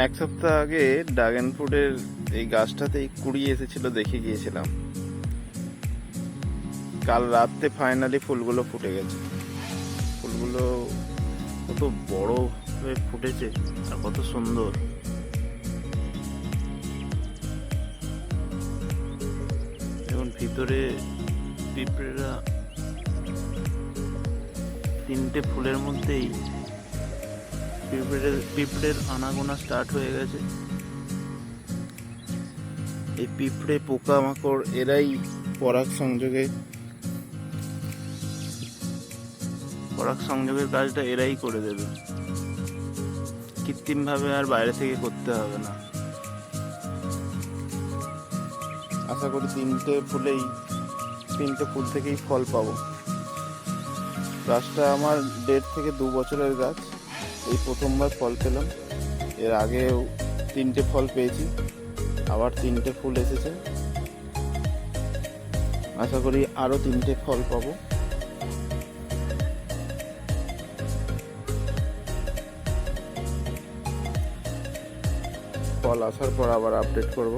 এক সপ্তাহ আগে ড্রাগন ফ্রুটের এই গাছটাতেই কুড়ি এসেছিল, দেখে গিয়েছিলাম। কাল রাতে ফাইনালি ফুলগুলো ফুটে গেছে। ফুলগুলো কত বড় হয়ে ফুটেছে আর কত সুন্দর। এবং ভিতরে পিঁপড়েরা তিনটে ফুলের মধ্যেই পিঁপড়ের আনাগোনা স্টার্ট হয়ে গেছে। এই পিঁপড়ে পোকামাকড় এরাই পরাগ সংযোগের কাজটা এরাই করে দেবে, কৃত্রিম ভাবে আর বাইরে থেকে করতে হবে না। আশা করি তিনটে ফুল থেকেই ফল পাবো। গাছটা আমার 1.5 থেকে 2 বছরের গাছ, এই প্রথমবার ফল পেলাম। এর আগেও 3টে ফল পেয়েছি, আবার 3টে ফুল এসেছে। আশা করি আরো 3টে ফল পাবো। ফল আসার পর আবার আপডেট করব।